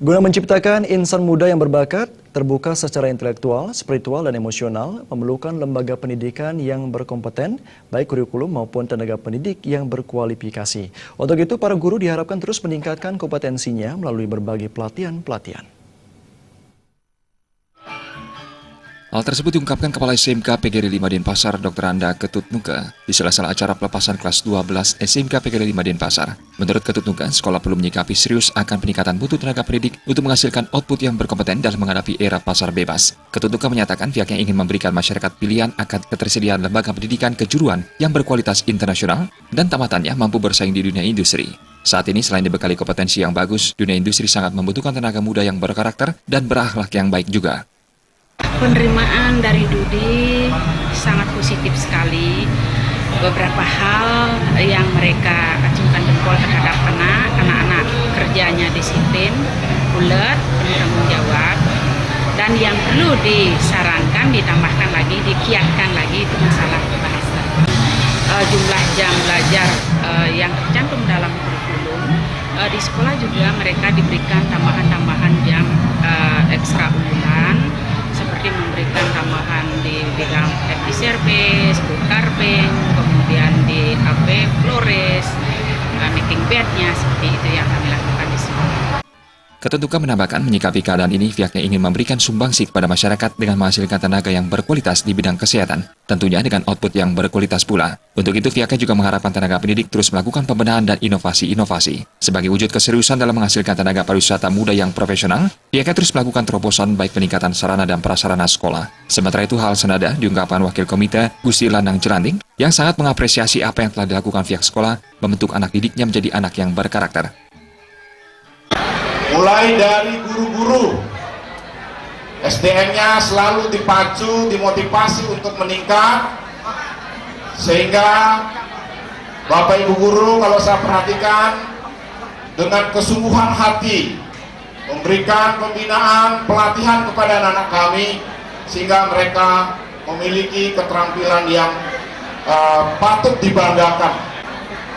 Guna menciptakan insan muda yang berbakat, terbuka secara intelektual, spiritual, dan emosional, memerlukan lembaga pendidikan yang berkompeten, baik kurikulum maupun tenaga pendidik yang berkualifikasi. Untuk itu, para guru diharapkan terus meningkatkan kompetensinya melalui berbagai pelatihan-pelatihan. Hal tersebut diungkapkan Kepala SMK PGRI 5 Denpasar, Dr. Anda Ketut Nuka, di sela-sela acara pelepasan kelas 12 SMK PGRI 5 Denpasar. Menurut Ketut Nuka, sekolah perlu menyikapi serius akan peningkatan mutu tenaga pendidik untuk menghasilkan output yang berkompeten dalam menghadapi era pasar bebas. Ketut Nuka menyatakan pihaknya ingin memberikan masyarakat pilihan akan ketersediaan lembaga pendidikan kejuruan yang berkualitas internasional dan tamatannya mampu bersaing di dunia industri. Saat ini selain dibekali kompetensi yang bagus, dunia industri sangat membutuhkan tenaga muda yang berkarakter dan berakhlak yang baik juga. Penerimaan dari Dudi sangat positif sekali. Beberapa hal yang mereka acungkan jempol terhadap anak-anak kerjanya disiplin, ulet, penuh tanggung jawab. Dan yang perlu disarankan, ditambahkan lagi, dikiatkan lagi itu masalah bahasa. Jumlah jam belajar yang tercantum dalam kurikulum, di sekolah juga mereka diberikan tambahan-tambahan jam ekstra unggulan, seperti memberikan tambahan di bidang teknis service, carping, kemudian di Flores, making bednya, seperti itu yang kami lakukan di sekolah. Ketut Nuka menambahkan menyikapi keadaan ini pihaknya ingin memberikan sumbangsi kepada masyarakat dengan menghasilkan tenaga yang berkualitas di bidang kesehatan, tentunya dengan output yang berkualitas pula. Untuk itu pihaknya juga mengharapkan tenaga pendidik terus melakukan pembenahan dan inovasi-inovasi. Sebagai wujud keseriusan dalam menghasilkan tenaga pariwisata muda yang profesional, pihaknya terus melakukan terobosan baik peningkatan sarana dan prasarana sekolah. Sementara itu hal senada diungkapkan Wakil Komite Gusti Lanang Jelanting yang sangat mengapresiasi apa yang telah dilakukan pihak sekolah membentuk anak didiknya menjadi anak yang berkarakter. Mulai dari guru-guru, SDM-nya selalu dipacu, dimotivasi untuk meningkat, sehingga Bapak Ibu guru kalau saya perhatikan dengan kesungguhan hati memberikan pembinaan, pelatihan kepada anak-anak kami, sehingga mereka memiliki keterampilan yang patut dibanggakan.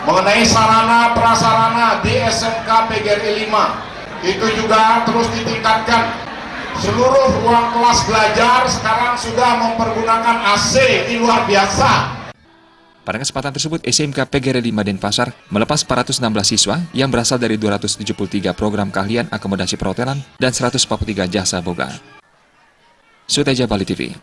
Mengenai sarana prasarana di SMK PGRI 5, itu juga terus ditingkatkan. Seluruh ruang kelas belajar sekarang sudah mempergunakan AC, ini luar biasa. Pada kesempatan tersebut, SMK PGRI 5 Denpasar melepas 416 siswa yang berasal dari 273 program keahlian akomodasi perhotelan dan 143 jasa boga. Suteja Bali TV.